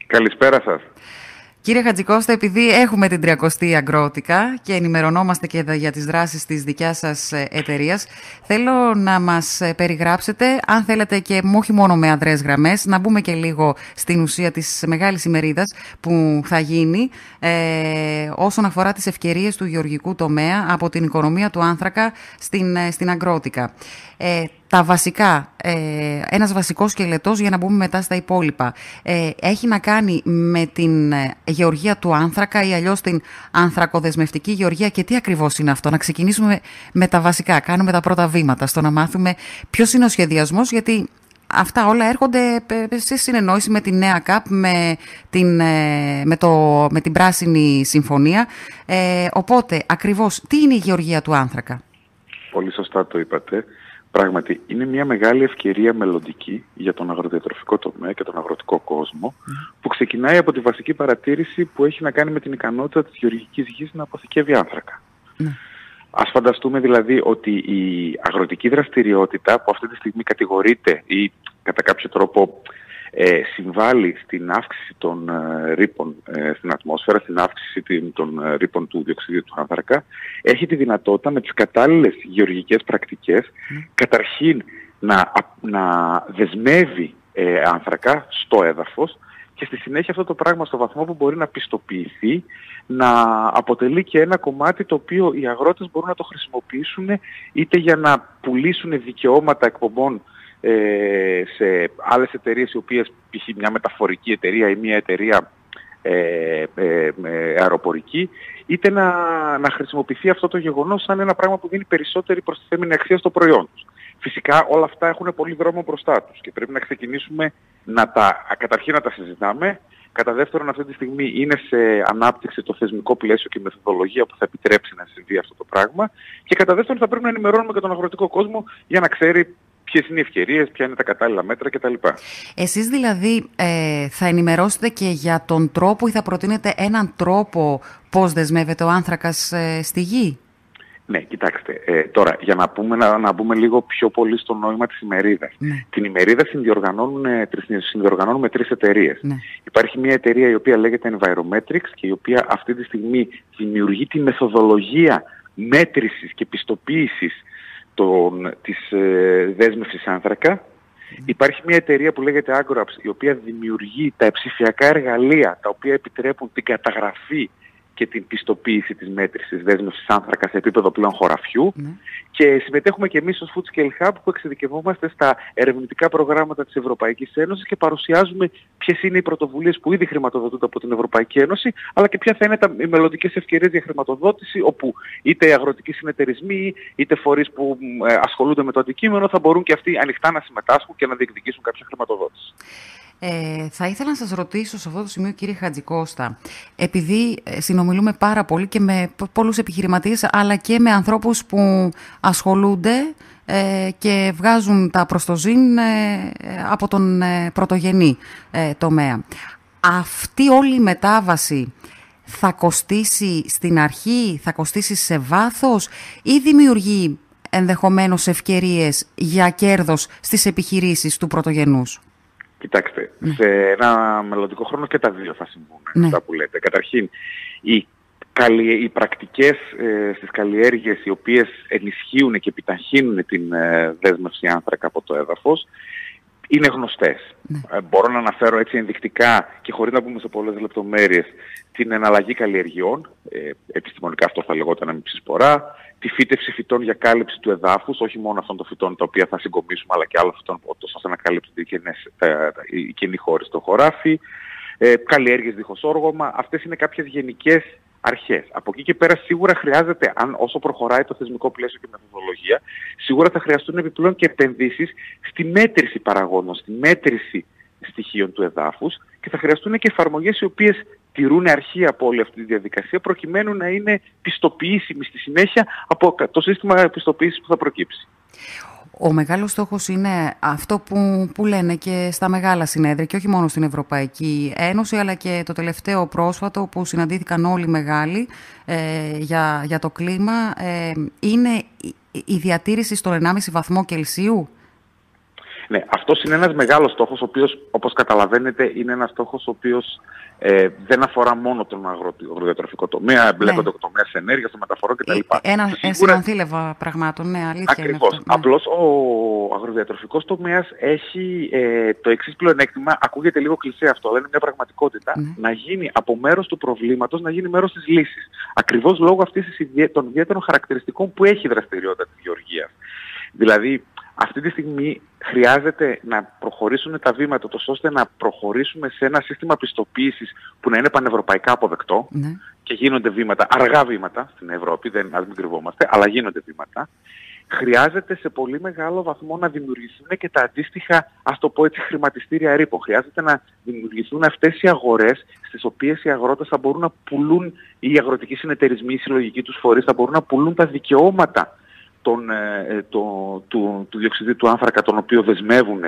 Καλησπέρα σας. Κύριε Χατζικώστα, επειδή έχουμε την 30η Αγκρότικα και ενημερωνόμαστε και για τις δράσεις της δικιάς σας εταιρείας, θέλω να μας περιγράψετε, αν θέλετε και όχι μόνο με αδρές γραμμές, να μπούμε και λίγο στην ουσία της μεγάλης ημερίδας που θα γίνει όσον αφορά τις ευκαιρίες του γεωργικού τομέα από την οικονομία του άνθρακα στην Αγκρότικα. Τα βασικά, ένας βασικός σκελετός για να μπούμε μετά στα υπόλοιπα, έχει να κάνει με την γεωργία του άνθρακα ή αλλιώς την ανθρακοδεσμευτική γεωργία, και τι ακριβώς είναι αυτό? Να ξεκινήσουμε με τα βασικά, κάνουμε τα πρώτα βήματα στο να μάθουμε ποιος είναι ο σχεδιασμός, γιατί αυτά όλα έρχονται σε συνεννόηση με τη νέα ΚΑΠ, με την Πράσινη Συμφωνία. Οπότε, ακριβώς, τι είναι η γεωργία του άνθρακα? Πολύ σωστά το είπατε. Πράγματι, είναι μια μεγάλη ευκαιρία μελλοντική για τον αγροδιατροφικό τομέα και τον αγροτικό κόσμο, που ξεκινάει από τη βασική παρατήρηση που έχει να κάνει με την ικανότητα της γεωργικής γης να αποθηκεύει άνθρακα. Ας φανταστούμε δηλαδή ότι η αγροτική δραστηριότητα, που αυτή τη στιγμή κατηγορείται ή κατά κάποιο τρόπο συμβάλλει στην αύξηση των ρήπων στην ατμόσφαιρα, στην αύξηση των ρήπων του διοξιδίου του άνθρακα, έχει τη δυνατότητα με τις κατάλληλες γεωργικές πρακτικές καταρχήν να δεσμεύει άνθρακα στο έδαφος, και στη συνέχεια αυτό το πράγμα, στο βαθμό που μπορεί να πιστοποιηθεί, να αποτελεί και ένα κομμάτι το οποίο οι αγρότες μπορούν να το χρησιμοποιήσουν είτε για να πουλήσουν δικαιώματα εκπομπών σε άλλες εταιρείες, οι οποίες, π.χ. μια μεταφορική εταιρεία ή μια εταιρεία αεροπορική, είτε να χρησιμοποιηθεί αυτό το γεγονός σαν ένα πράγμα που δίνει περισσότερη προστιθέμενη αξία στο προϊόν τους. Φυσικά όλα αυτά έχουν πολύ δρόμο μπροστά τους και πρέπει να ξεκινήσουμε καταρχήν να τα συζητάμε. Κατά δεύτερον, αυτή τη στιγμή είναι σε ανάπτυξη το θεσμικό πλαίσιο και η μεθοδολογία που θα επιτρέψει να συμβεί αυτό το πράγμα. Και κατά δεύτερον, θα πρέπει να ενημερώνουμε και τον αγροτικό κόσμο για να ξέρει ποιες είναι οι ευκαιρίες, ποια είναι τα κατάλληλα μέτρα κτλ. Εσείς δηλαδή θα ενημερώσετε και για τον τρόπο ή θα προτείνετε έναν τρόπο πώς δεσμεύεται ο άνθρακας στη γη? Ναι, κοιτάξτε, τώρα για να μπούμε λίγο πιο πολύ στο νόημα της ημερίδας. Ναι. Την ημερίδα συνδιοργανώνουμε 3 εταιρείες. Ναι. Υπάρχει μια εταιρεία η οποία λέγεται Envirometrics και η οποία αυτή τη στιγμή δημιουργεί τη μεθοδολογία μέτρησης και πιστοποίησης της δέσμευσης άνθρακα. Υπάρχει μια εταιρεία που λέγεται Agroapps, η οποία δημιουργεί τα ψηφιακά εργαλεία τα οποία επιτρέπουν την καταγραφή και την πιστοποίηση της μέτρησης δέσμευσης άνθρακα σε επίπεδο πλέον χωραφιού. Και συμμετέχουμε και εμείς ως Food Scale Hub, που εξειδικευόμαστε στα ερευνητικά προγράμματα της Ευρωπαϊκής Ένωσης και παρουσιάζουμε ποιες είναι οι πρωτοβουλίες που ήδη χρηματοδοτούνται από την Ευρωπαϊκή Ένωση, αλλά και ποια θα είναι οι μελλοντικές ευκαιρίες για χρηματοδότηση, όπου είτε αγροτικοί συνεταιρισμοί, είτε φορείς που ασχολούνται με το αντικείμενο θα μπορούν και αυτοί ανοιχτά να συμμετάσχουν και να διεκδικήσουν κάποια χρηματοδότηση. Θα ήθελα να σας ρωτήσω σε αυτό το σημείο, κύριε Χατζικώστα, επειδή συνομιλούμε πάρα πολύ και με πολλούς επιχειρηματίες, αλλά και με ανθρώπους που ασχολούνται και βγάζουν τα προστοζήν από τον πρωτογενή τομέα. Αυτή όλη η μετάβαση θα κοστίσει στην αρχή, θα κοστίσει σε βάθος ή δημιουργεί ενδεχομένως ευκαιρίες για κέρδος στις επιχειρήσεις του πρωτογενούς? Κοιτάξτε, σε ένα μελλοντικό χρόνο και τα δύο θα συμβούν, αυτά που λέτε. Καταρχήν, οι πρακτικές στις καλλιέργειες οι οποίες ενισχύουν και επιταχύνουν την δέσμευση άνθρακα από το έδαφος είναι γνωστές. Μπορώ να αναφέρω έτσι ενδεικτικά και χωρίς να μπούμε σε πολλές λεπτομέρειες την εναλλαγή καλλιεργειών, επιστημονικά αυτό θα λεγόταν μυψισπορά, τη φύτευση φυτών για κάλυψη του εδάφους, όχι μόνο αυτών των φυτών τα οποία θα συγκομίσουμε, αλλά και άλλων φυτών ώστε να καλύπτουν οι κενοί χώροι στο χωράφι, καλλιέργειες δίχως όργωμα. Αυτές είναι κάποιες γενικές αρχές. Από εκεί και πέρα σίγουρα χρειάζεται, όσο προχωράει το θεσμικό πλαίσιο και η μεθοδολογία, σίγουρα θα χρειαστούν επιπλέον και επενδύσεις στη μέτρηση παραγόντων, στη μέτρηση στοιχείων του εδάφους, και θα χρειαστούν και εφαρμογές οι οποίες τηρούν αρχή από όλη αυτή τη διαδικασία, προκειμένου να είναι πιστοποιήσιμη στη συνέχεια από το σύστημα πιστοποίησης που θα προκύψει. Ο μεγάλος στόχος είναι αυτό που λένε και στα μεγάλα συνέδρια, και όχι μόνο στην Ευρωπαϊκή Ένωση, αλλά και το τελευταίο πρόσφατο που συναντήθηκαν όλοι οι μεγάλοι για το κλίμα, είναι η διατήρηση στον 1,5 βαθμό Κελσίου. Ναι, αυτός είναι ένας μεγάλος στόχος, ο οποίος, όπως καταλαβαίνετε, είναι ένας στόχος ο οποίος δεν αφορά μόνο τον αγροδιατροφικό τομέα, εμπλέκονται το τομέα της ενέργειας, των μεταφορών κτλ. Ένα συνανθήλευα πραγμάτων, ναι, αλήθεια. Ακριβώς. Είναι αυτό, ναι. Απλώς ο αγροδιατροφικός τομέας έχει το εξής πλεονέκτημα, ακούγεται λίγο κλισέ αυτό, αλλά είναι μια πραγματικότητα, να γίνει από μέρος του προβλήματος, να γίνει μέρος της λύσης. Ακριβώς λόγω αυτής των ιδιαίτερων χαρακτηριστικών που έχει η δραστηριότητα της γεωργίας. Δηλαδή, αυτή τη στιγμή χρειάζεται να προχωρήσουν τα βήματα ώστε να προχωρήσουμε σε ένα σύστημα πιστοποίησης που να είναι πανευρωπαϊκά αποδεκτό και γίνονται βήματα, αργά βήματα στην Ευρώπη, ας μην κρυβόμαστε, αλλά γίνονται βήματα. Χρειάζεται σε πολύ μεγάλο βαθμό να δημιουργηθούν και τα αντίστοιχα, ας το πω έτσι, χρηματιστήρια ρήπων. Χρειάζεται να δημιουργηθούν αυτές οι αγορές στις οποίες οι αγρότες θα μπορούν να πουλούν, ή οι αγροτικοί συνεταιρισμοί, οι συλλογικοί τους φορείς θα μπορούν να πουλούν τα δικαιώματα του διοξειδίου του άνθρακα, τον οποίο δεσμεύουν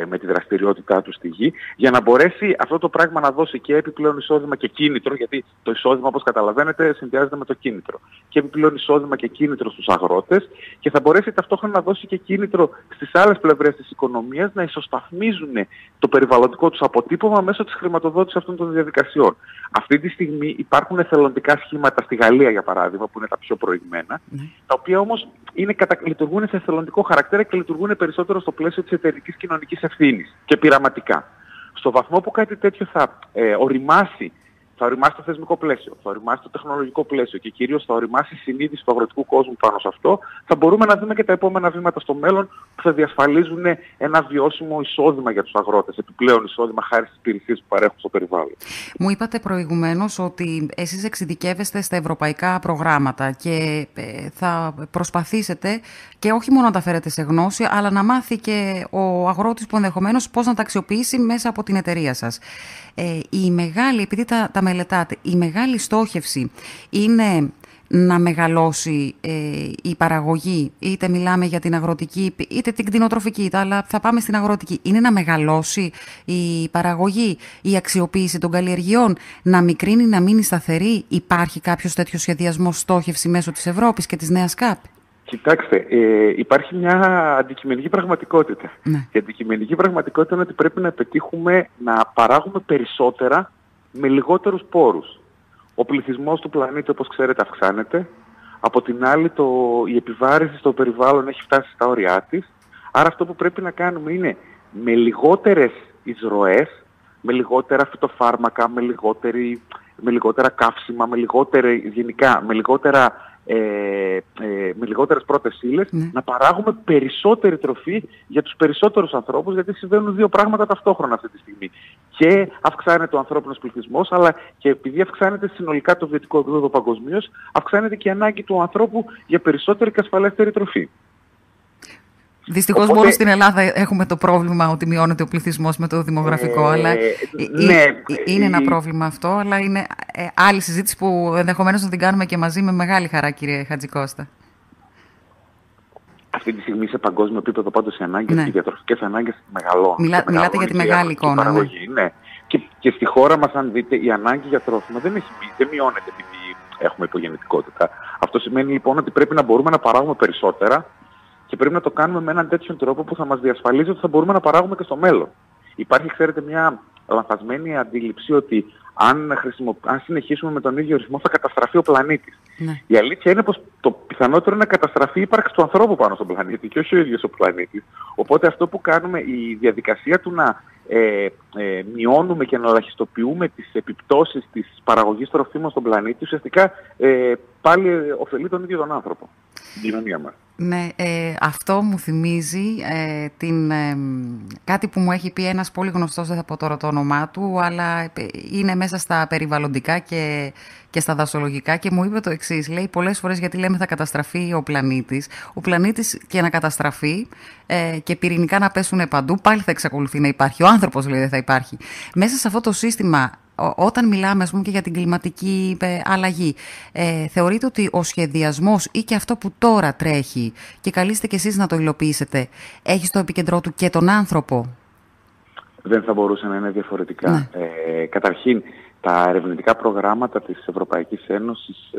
με τη δραστηριότητά του στη γη, για να μπορέσει αυτό το πράγμα να δώσει και επιπλέον εισόδημα και κίνητρο, γιατί το εισόδημα, όπως καταλαβαίνετε, συνδυάζεται με το κίνητρο. Και επιπλέον εισόδημα και κίνητρο στους αγρότες, και θα μπορέσει ταυτόχρονα να δώσει και κίνητρο στις άλλες πλευρές της οικονομίας να ισοσταθμίζουν το περιβαλλοντικό τους αποτύπωμα μέσω της χρηματοδότησης αυτών των διαδικασιών. Αυτή τη στιγμή υπάρχουν εθελοντικά σχήματα στη Γαλλία, για παράδειγμα, που είναι τα πιο προηγμένα, τα οποία όμως λειτουργούν σε εθελοντικό χαρακτήρα και λειτουργούν περισσότερο στο πλαίσιο της εταιρικής κοινωνικής ευθύνης και πειραματικά. Στο βαθμό που κάτι τέτοιο θα οριμάσει το θεσμικό πλαίσιο, θα οριμάσει το τεχνολογικό πλαίσιο και κυρίως θα οριμάσει η συνείδηση του αγροτικού κόσμου πάνω σε αυτό, θα μπορούμε να δούμε και τα επόμενα βήματα στο μέλλον που θα διασφαλίζουν ένα βιώσιμο εισόδημα για τους αγρότες, επιπλέον εισόδημα χάρη στις υπηρεσίες που παρέχουν στο περιβάλλον. Μου είπατε προηγουμένως ότι εσείς εξειδικεύεστε στα ευρωπαϊκά προγράμματα και θα προσπαθήσετε και όχι μόνο να τα φέρετε σε γνώση, αλλά να μάθει και ο αγρότης που ενδεχομένως πώς να τα αξιοποιήσει μέσα από την εταιρεία σας. Η μεγάλη, επειδή τα μελετάτε, η μεγάλη στόχευση είναι να μεγαλώσει η παραγωγή, είτε μιλάμε για την αγροτική, είτε την κτηνοτροφική, αλλά θα πάμε στην αγροτική. Είναι να μεγαλώσει η παραγωγή, η αξιοποίηση των καλλιεργειών, να μικρύνει, να μείνει σταθερή. Υπάρχει κάποιος τέτοιος σχεδιασμός, στόχευση μέσω της Ευρώπης και της νέας ΚΑΠ? Κοιτάξτε, υπάρχει μια αντικειμενική πραγματικότητα. Ναι. Η αντικειμενική πραγματικότητα είναι ότι πρέπει να πετύχουμε να παράγουμε περισσότερα με λιγότερους πόρους. Ο πληθυσμός του πλανήτη, όπως ξέρετε, αυξάνεται. Από την άλλη, η επιβάρυνση στο περιβάλλον έχει φτάσει στα όρια της. Άρα αυτό που πρέπει να κάνουμε είναι με λιγότερες εισρωές, με λιγότερα φυτοφάρμακα, με λιγότερα καύσιμα, με λιγότερες πρώτες ύλες, να παράγουμε περισσότερη τροφή για τους περισσότερους ανθρώπους, γιατί συμβαίνουν δύο πράγματα ταυτόχρονα αυτή τη στιγμή. Και αυξάνεται ο ανθρώπινος πληθυσμός, αλλά και επειδή αυξάνεται συνολικά το βιωτικό επίπεδο παγκοσμίως, αυξάνεται και η ανάγκη του ανθρώπου για περισσότερη και ασφαλέστερη τροφή. Δυστυχώς μόνο στην Ελλάδα έχουμε το πρόβλημα ότι μειώνεται ο πληθυσμός με το δημογραφικό, αλλά είναι ένα πρόβλημα αυτό, αλλά είναι άλλη συζήτηση που ενδεχομένως να την κάνουμε και μαζί με μεγάλη χαρά, κύριε Χατζικώστα. Αυτή τη στιγμή σε παγκόσμιο επίπεδο πάντως οι ανάγκες, οι διατροφικές ανάγκες μεγαλώνουν. Μιλάτε για τη μεγάλη εικόνα. Ναι. Και στη χώρα μας, αν δείτε, η ανάγκη για τρόφιμα δεν μειώνεται επειδή έχουμε υπογεννητικότητα. Αυτό σημαίνει λοιπόν ότι πρέπει να μπορούμε να παράγουμε περισσότερα. Και πρέπει να το κάνουμε με έναν τέτοιο τρόπο που θα μας διασφαλίζει ότι θα μπορούμε να παράγουμε και στο μέλλον. Υπάρχει, ξέρετε, μια λανθασμένη αντίληψη ότι αν συνεχίσουμε με τον ίδιο ρυθμό θα καταστραφεί ο πλανήτης. Ναι. Η αλήθεια είναι πως το πιθανότερο είναι να καταστραφεί η ύπαρξη του ανθρώπου πάνω στον πλανήτη και όχι ο ίδιος ο πλανήτης. Οπότε αυτό που κάνουμε, η διαδικασία του να μειώνουμε και να ελαχιστοποιούμε τις επιπτώσεις της παραγωγής τροφίμων στον πλανήτη, ουσιαστικά πάλι ωφελεί τον ίδιο τον άνθρωπο, την κοινωνία μας. Ναι, αυτό μου θυμίζει κάτι που μου έχει πει ένας πολύ γνωστός, δεν θα πω τώρα το όνομά του, αλλά είναι μέσα στα περιβαλλοντικά και στα δασολογικά και μου είπε το εξής. Λέει πολλές φορές, γιατί λέμε θα καταστραφεί ο πλανήτης και να καταστραφεί και πυρηνικά να πέσουν παντού, πάλι θα εξακολουθεί να υπάρχει. Ο άνθρωπος, λέει, δεν θα υπάρχει. Μέσα σε αυτό το σύστημα, όταν μιλάμε, ας πούμε, και για την κλιματική αλλαγή, θεωρείτε ότι ο σχεδιασμός ή και αυτό που τώρα τρέχει και καλείστε κι εσείς να το υλοποιήσετε, έχει στο επίκεντρό του και τον άνθρωπο? Δεν θα μπορούσε να είναι διαφορετικά. Ναι. Καταρχήν, τα ερευνητικά προγράμματα της Ευρωπαϊκής Ένωσης,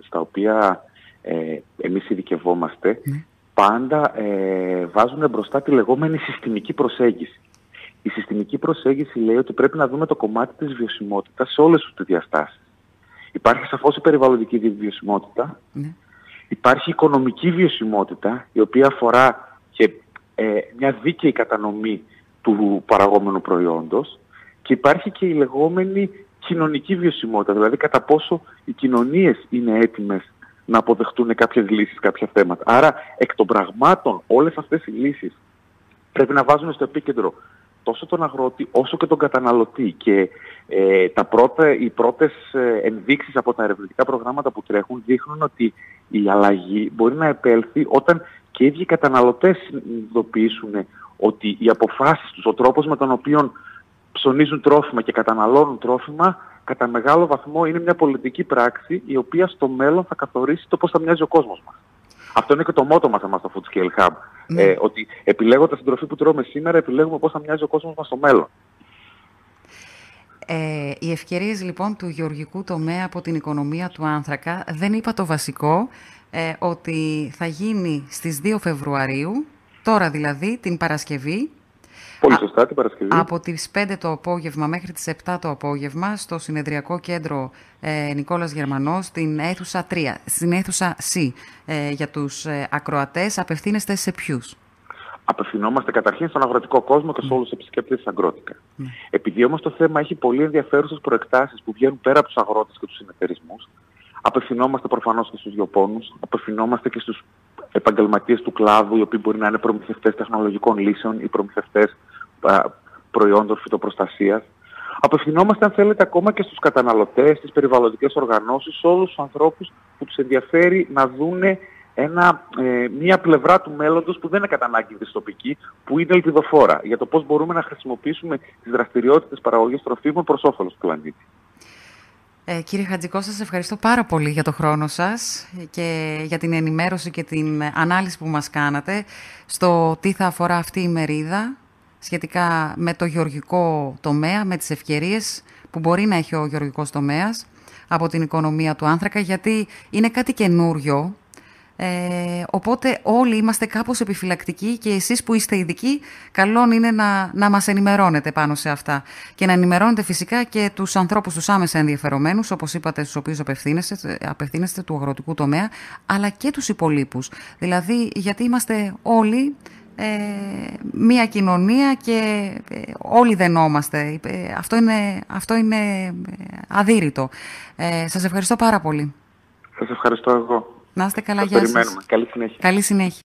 στα οποία εμείς ειδικευόμαστε, πάντα βάζουν μπροστά τη λεγόμενη συστημική προσέγγιση. Η συστημική προσέγγιση λέει ότι πρέπει να δούμε το κομμάτι της βιωσιμότητας σε όλες τις διαστάσεις. Υπάρχει σαφώς η περιβαλλοντική βιωσιμότητα, υπάρχει η οικονομική βιωσιμότητα, η οποία αφορά και μια δίκαιη κατανομή του παραγόμενου προϊόντος, και υπάρχει και η λεγόμενη κοινωνική βιωσιμότητα, δηλαδή κατά πόσο οι κοινωνίες είναι έτοιμες να αποδεχτούν κάποιες λύσεις, κάποια θέματα. Άρα, εκ των πραγμάτων, όλες αυτές οι λύσεις πρέπει να βάζουν στο επίκεντρο τόσο τον αγρότη όσο και τον καταναλωτή. Και οι πρώτες ενδείξεις από τα ερευνητικά προγράμματα που τρέχουν δείχνουν ότι η αλλαγή μπορεί να επέλθει όταν και οι ίδιοι καταναλωτές συνειδητοποιήσουν ότι οι αποφάσεις τους, ο τρόπος με τον οποίο ψωνίζουν τρόφιμα και καταναλώνουν τρόφιμα, κατά μεγάλο βαθμό είναι μια πολιτική πράξη η οποία στο μέλλον θα καθορίσει το πώς θα μοιάζει ο κόσμος μας. Αυτό είναι και το μότο μας στο Food Scale Hub. Ότι επιλέγοντας την τροφή που τρώμε σήμερα, επιλέγουμε πώς θα μοιάζει ο κόσμος μας στο μέλλον. Οι ευκαιρίες λοιπόν του γεωργικού τομέα από την οικονομία του άνθρακα, δεν είπα το βασικό, ότι θα γίνει στις 2 Φεβρουαρίου, τώρα δηλαδή την Παρασκευή. Πολύ σωστά, την Παρασκευή. Από τις 5 το απόγευμα μέχρι τις 7 το απόγευμα στο συνεδριακό κέντρο Νικόλας Γερμανός, στην αίθουσα 3, στην αίθουσα C. Για τους ακροατές, απευθύνεστε σε ποιους? Απευθυνόμαστε καταρχήν στον αγροτικό κόσμο και σε όλους τους επισκέπτες της Αγρότικα. Επειδή όμως το θέμα έχει πολύ ενδιαφέρουσες προεκτάσεις που βγαίνουν πέρα από τους αγρότες και τους συνεταιρισμούς, απευθυνόμαστε προφανώς και στους γεωπόνους, απευθυνόμαστε και στους επαγγελματίες του κλάδου, οι οποίοι μπορεί να είναι προμηθευτές τεχνολογικών λύσεων ή προμηθευτές προϊόντων φυτοπροστασίας. Απευθυνόμαστε, αν θέλετε, ακόμα και στους καταναλωτές, στις περιβαλλοντικές οργανώσεις, σε όλους τους ανθρώπους που τους ενδιαφέρει να δούνε μία πλευρά του μέλλοντος που δεν είναι κατά ανάγκη δυστοπική, που είναι ελπιδοφόρα, για το πώς μπορούμε να χρησιμοποιήσουμε τις δραστηριότητες παραγωγής τροφίμων προς όφελος του πλανήτη. Κύριε Χατζικό, σας ευχαριστώ πάρα πολύ για το χρόνο σας και για την ενημέρωση και την ανάλυση που μας κάνατε στο τι θα αφορά αυτή η μερίδα σχετικά με το γεωργικό τομέα, με τις ευκαιρίες που μπορεί να έχει ο γεωργικός τομέας από την οικονομία του άνθρακα, γιατί είναι κάτι καινούριο. Οπότε όλοι είμαστε κάπως επιφυλακτικοί και εσείς που είστε ειδικοί, καλό είναι να μας ενημερώνετε πάνω σε αυτά και να ενημερώνετε φυσικά και τους ανθρώπους τους άμεσα ενδιαφερομένους, όπως είπατε, στους οποίους απευθύνεστε του αγροτικού τομέα, αλλά και τους υπολείπους. Δηλαδή, γιατί είμαστε όλοι μία κοινωνία και όλοι δενόμαστε. Αυτό είναι αδύρυτο. Σας ευχαριστώ πάρα πολύ. Σας ευχαριστώ εγώ. Να είστε καλά, γεια σας. Καλή συνέχεια. Καλή συνέχεια.